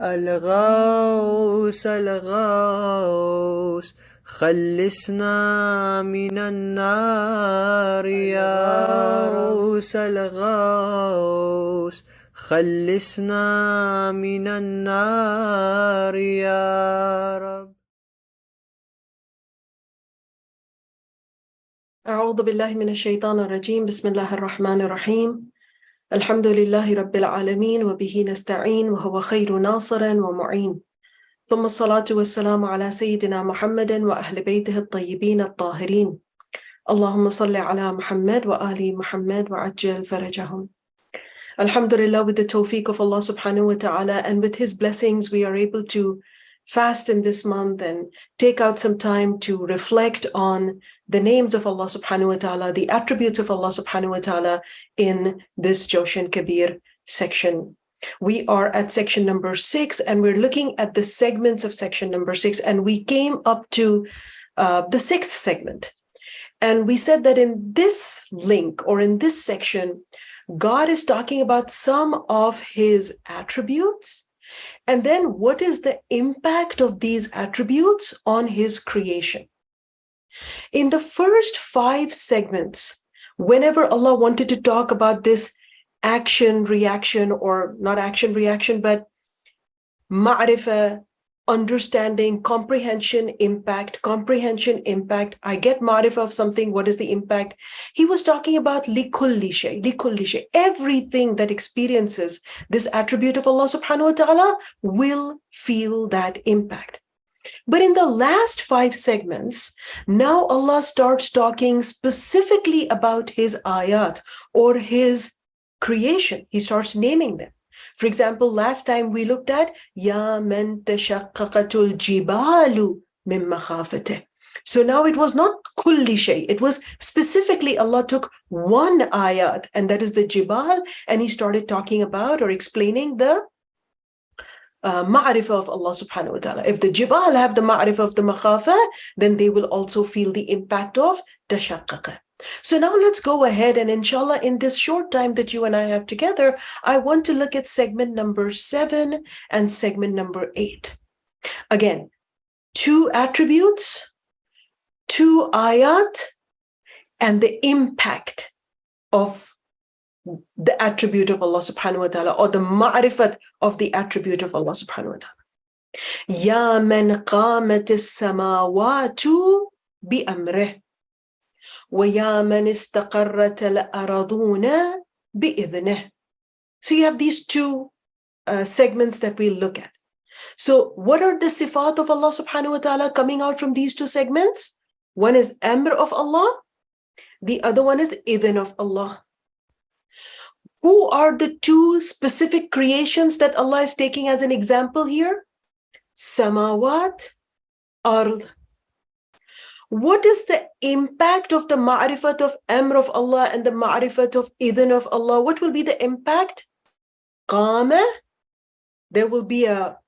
الغوث الغوث خلصنا من النار يا غوث الغوث خلصنا من النار يا رب. أعوذ بالله من الشيطان الرجيم. بسم الله الرحمن الرحيم. الحمد لله رب العالمين وبه نستعين وهو خير ناصر ومعين. ثم الصلاة والسلام على سيدنا محمد وأهل بيته الطيبين الطاهرين. اللهم صل على محمد وآل محمد وعجل فرجهم. Alhamdulillah, with the tawfiq of Allah subhanahu wa ta'ala and with his blessings, we are able to fast in this month and take out some time to reflect on the names of Allah subhanahu wa ta'ala, the attributes of Allah subhanahu wa ta'ala in this Jawshan Kabir section. We are at section number 6 and we're looking at the segments of section number 6, and we came up to the 6th segment. And we said that in this link or in this section, God is talking about some of his attributes, and then what is the impact of these attributes on his creation. In the first 5 segments, whenever Allah wanted to talk about this action, reaction, or not action, reaction, but ma'rifah, understanding, comprehension, impact, I get ma'rifah of something, what is the impact? He was talking about likulli shay, everything that experiences this attribute of Allah subhanahu wa ta'ala will feel that impact. But in the last 5 segments, now Allah starts talking specifically about his ayat or his creation. He starts naming them. For example, last time we looked at Ya man tashaqqaqatul jibalu min makhafatih. So now it was not kulli shay. It was specifically Allah took one ayat, and that is the jibal, and he started talking about or explaining the ma'rifah of Allah subhanahu wa ta'ala. If the jibal have the ma'rifah of the makhafa, then they will also feel the impact of tashaqqaqa. So now let's go ahead and inshallah, in this short time that you and I have together, I want to look at segment number 7 and segment number 8. Again, 2 attributes, 2 ayat, and the impact of the attribute of Allah subhanahu wa ta'ala, or the ma'rifat of the attribute of Allah subhanahu wa ta'ala. Ya man qamatis-samawatu bi-am-rih. وَيَا manis-taqar-ratil-aradhuna biidhnih. So you have these 2 segments that we look at. So what are the sifat of Allah subhanahu wa ta'ala coming out from these 2 segments? One is amr of Allah, the other one is idhn of Allah. Who are the 2 specific creations that Allah is taking as an example here? Samawat, ard. What is the impact of the ma'rifat of amr of Allah and the ma'rifat of idhn of Allah? What will be the impact? Qama, there will be a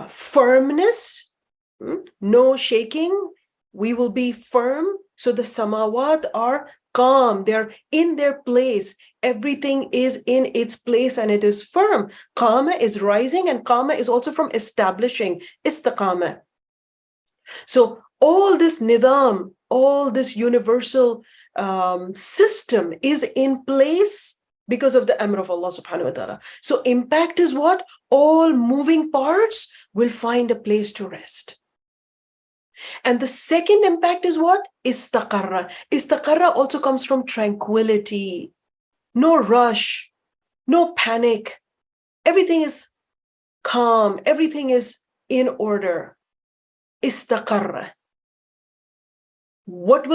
firmness, no shaking. We will be firm. So the samawat are calm. They're in their place. Everything is in its place and it is firm. Qama is rising, and qama is also from establishing, istiqama. So all this nidam, all this universal system is in place because of the amr of Allah subhanahu wa ta'ala. So impact is what? All moving parts will find a place to rest. And the second impact is what? Istaqarra. Istaqarra also comes from tranquility. No rush, no panic. Everything is calm. Everything is in order. Istaqarra. What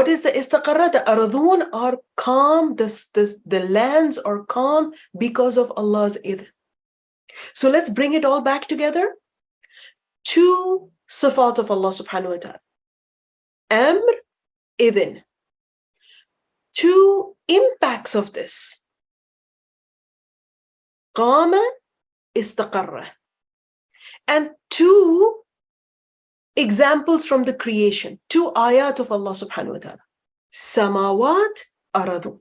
is the istaqarra? The aradhun are calm. The lands are calm because of Allah's idhn. So let's bring it all back together. 2 sifat of Allah subhanahu wa ta'ala. Amr, idhn. 2 impacts of this. Qama, istaqarra. And 2 examples from the creation, 2 ayat of Allah subhanahu wa ta'ala. Samawat, aradhu.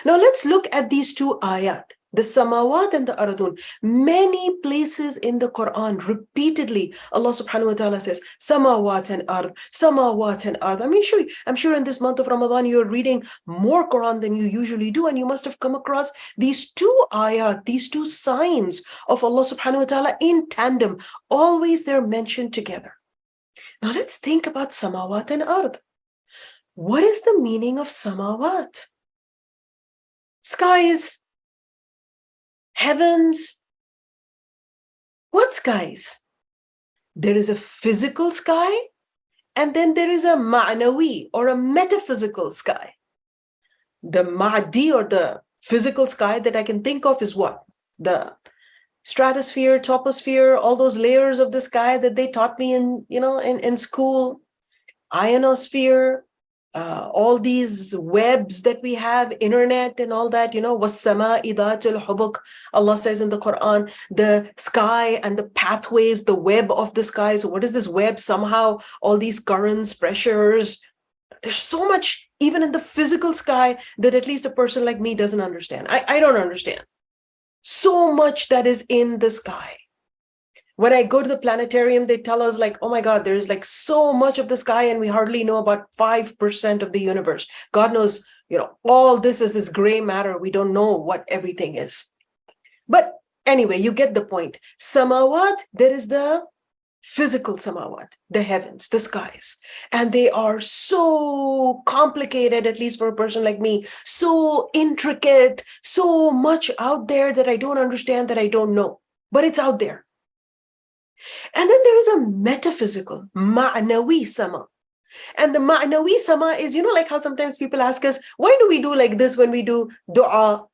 Now let's look at these 2 ayat. The samawat and the aradun. Many places in the Quran, repeatedly, Allah subhanahu wa ta'ala says, samawat and ard, samawat and ard. I'm sure in this month of Ramadan, you're reading more Quran than you usually do, and you must have come across these two ayat, these two signs of Allah subhanahu wa ta'ala in tandem. Always they're mentioned together. Now let's think about samawat and ard. What is the meaning of samawat? Skies, heavens. What skies? There is a physical sky, and then there is a ma'nawi or a metaphysical sky. The ma'di or the physical sky that I can think of is what? The stratosphere, troposphere, all those layers of the sky that they taught me in school. Ionosphere, all these webs that we have, internet and all that, was-sama'i dhatil hubuk. Allah says in the Quran, the sky and the pathways, the web of the sky. So what is this web? Somehow all these currents, pressures, there's so much even in the physical sky that at least a person like me doesn't understand. I don't understand. So much that is in the sky. When I go to the planetarium, they tell us like, oh my God, there's like so much of the sky and we hardly know about 5% of the universe. God knows, all this is this gray matter. We don't know what everything is. But anyway, you get the point. Samawat, there is the physical samawat, the heavens, the skies. And they are so complicated, at least for a person like me, so intricate, so much out there that I don't understand, that I don't know. But it's out there. And then there is a metaphysical, ma'nawi sama. And the ma'nawi sama is, like how sometimes people ask us, why do we do like this when we do dua?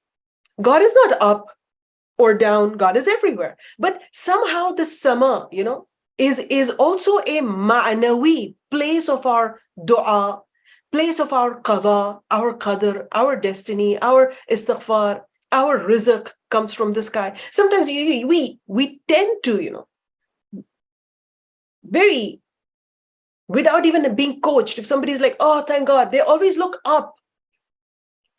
God is not up or down. God is everywhere. But somehow the sama, is also a ma'nawi place of our dua, place of our qada, our qadr, our destiny, our istighfar, our rizq comes from the sky. Sometimes we tend to, very, without even being coached, if somebody's like, oh, thank God, they always look up.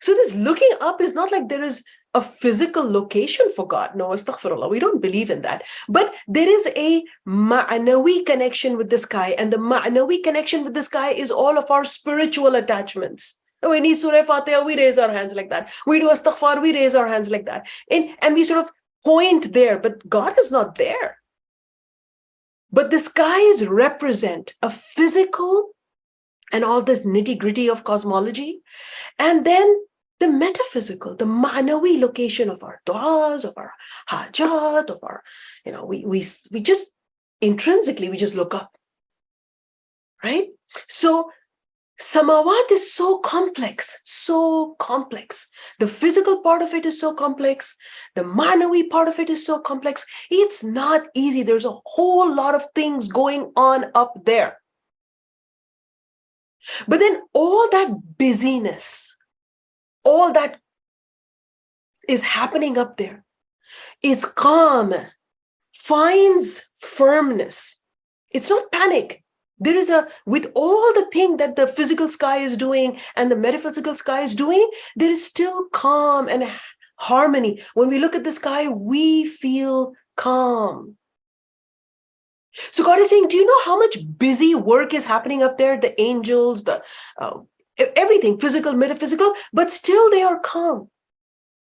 So this looking up is not like there is a physical location for God. No, astaghfirullah, we don't believe in that. But there is a ma'nawi connection with the sky, and the ma'nawi connection with the sky is all of our spiritual attachments. We need Surah Fatiha, we raise our hands like that. We do astaghfar, we raise our hands like that. And we sort of point there, but God is not there. But the skies represent a physical and all this nitty-gritty of cosmology, and then the metaphysical, the ma'nawi location of our du'as, of our hajat, of our, we just intrinsically, we just look up, right? So samawat is so complex, so complex. The physical part of it is so complex. The ma'nawi part of it is so complex. It's not easy. There's a whole lot of things going on up there. But then all that busyness, all that is happening up there is calm, finds firmness. It's not panic. There is with all the thing that the physical sky is doing and the metaphysical sky is doing, there is still calm and harmony. When we look at the sky, we feel calm. So God is saying, do you know how much busy work is happening up there? The angels, the everything, physical, metaphysical, but still they are calm.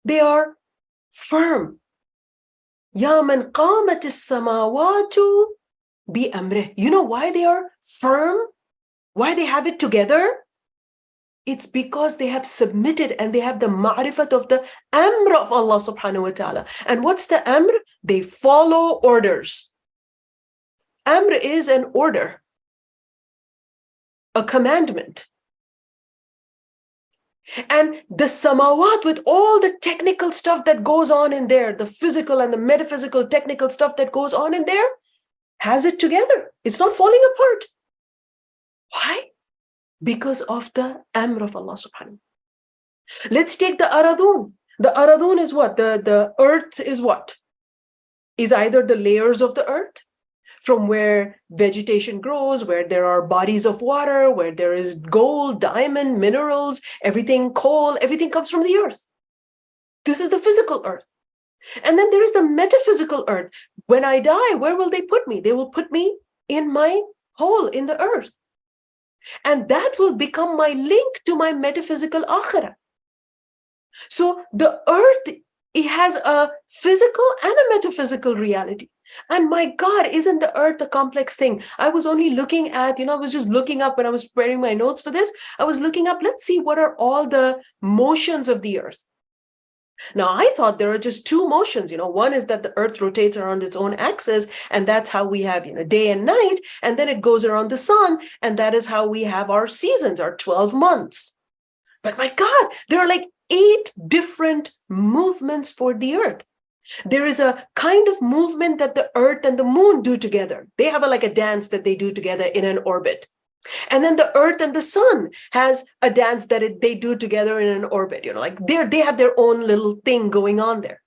They are firm. Ya man qamatis-samawatu bi-am-rih. You know why they are firm? Why they have it together? It's because they have submitted and they have the ma'rifat of the amr of Allah subhanahu wa ta'ala. And what's the amr? They follow orders. Amr is an order, a commandment. And the samawat, with all the technical stuff that goes on in there, the physical and the metaphysical technical stuff that goes on in there, has it together. It's not falling apart. Why? Because of the amr of Allah subhanahu. Let's take the aradhun. The aradhun is what? The earth is what? Is either the layers of the earth, from where vegetation grows, where there are bodies of water, where there is gold, diamond, minerals, everything, coal, everything comes from the earth. This is the physical earth. And then there is the metaphysical earth. When I die, where will they put me? They will put me in my hole in the earth. And that will become my link to my metaphysical akhirah. So the earth, it has a physical and a metaphysical reality. And my God, isn't the earth a complex thing? I was only looking at, I was just looking up when I was preparing my notes for this. I was looking up, let's see, what are all the motions of the earth? Now, I thought there are just two motions. One is that the earth rotates around its own axis, and that's how we have, day and night, and then it goes around the sun, and that is how we have our seasons, our 12 months. But my God, there are like 8 different movements for the earth. There is a kind of movement that the earth and the moon do together. They have like a dance that they do together in an orbit. And then the earth and the sun has a dance that they do together in an orbit. Like they have their own little thing going on there.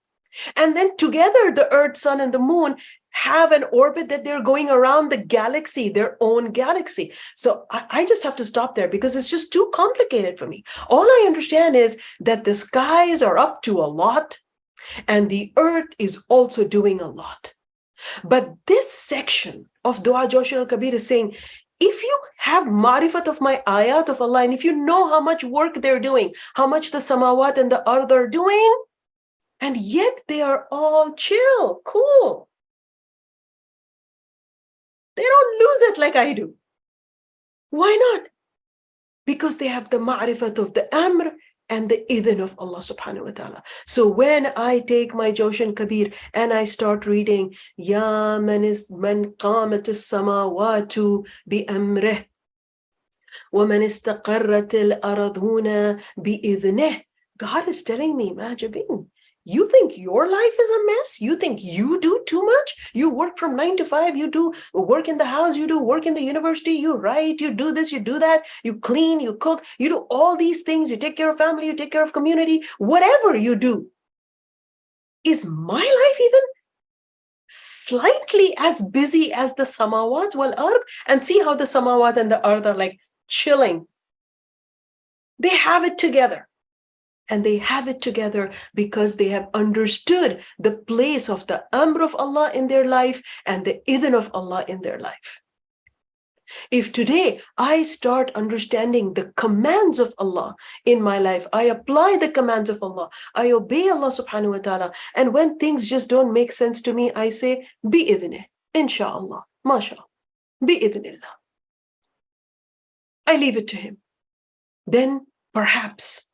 And then together, the earth, sun, and the moon have an orbit that they're going around the galaxy, their own galaxy. So I just have to stop there because it's just too complicated for me. All I understand is that the skies are up to a lot and the earth is also doing a lot. But this section of Dua Jawshan Al-Kabir is saying, if you have marifat of my ayat of Allah, and if you know how much work they're doing, how much the samawat and the ard are doing, and yet they are all chill, cool. They don't lose it like I do. Why not? Because they have the ma'rifat of the amr and the idhn of Allah subhanahu wa ta'ala. So when I take my Jawshan Kabir and I start reading, Ya man qamatis-samawatu bi-am-rih wa manis-taqar-ratil-aradhuna biidhnih, God is telling me, Mahjabeen, you think your life is a mess? You think you do too much? You work from 9 to 5, you do work in the house, you do work in the university, you write, you do this, you do that, you clean, you cook, you do all these things, you take care of family, you take care of community, whatever you do. Is my life even slightly as busy as the samawat wal ard? And see how the samawat and the ard are like chilling. They have it together. And they have it together because they have understood the place of the amr of Allah in their life and the idhn of Allah in their life. If today I start understanding the commands of Allah in my life, I apply the commands of Allah, I obey Allah subhanahu wa ta'ala, and when things just don't make sense to me, I say, biidhnih, inshallah, mashallah, biidhnillah. I leave it to Him. Then perhaps,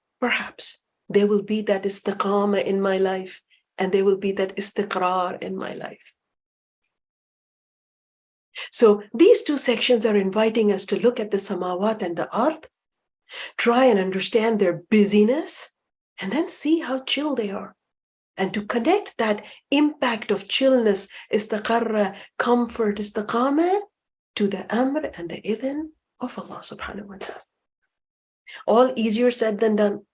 there will be that istiqamah in my life, and there will be that istiqrar in my life. So these two sections are inviting us to look at the samawat and the ard, try and understand their busyness, and then see how chill they are. And to connect that impact of chillness, istiqarra, comfort, istiqamah, to the amr and the idhn of Allah subhanahu wa ta'ala. All easier said than done.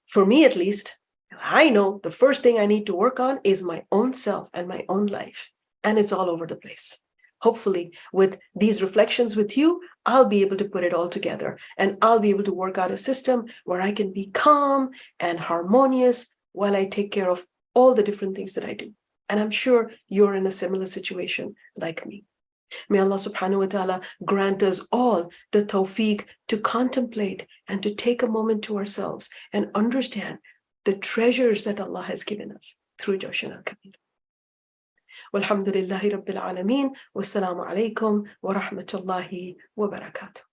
For me, at least, I know the first thing I need to work on is my own self and my own life. And it's all over the place. Hopefully, with these reflections with you, I'll be able to put it all together. And I'll be able to work out a system where I can be calm and harmonious while I take care of all the different things that I do. And I'm sure you're in a similar situation like me. May Allah subhanahu wa ta'ala grant us all the tawfiq to contemplate and to take a moment to ourselves and understand the treasures that Allah has given us through Jawshan Al-Kabir. Walhamdulillahi Rabbil Alameen. Wassalamu alaikum wa rahmatullahi wa barakatuh.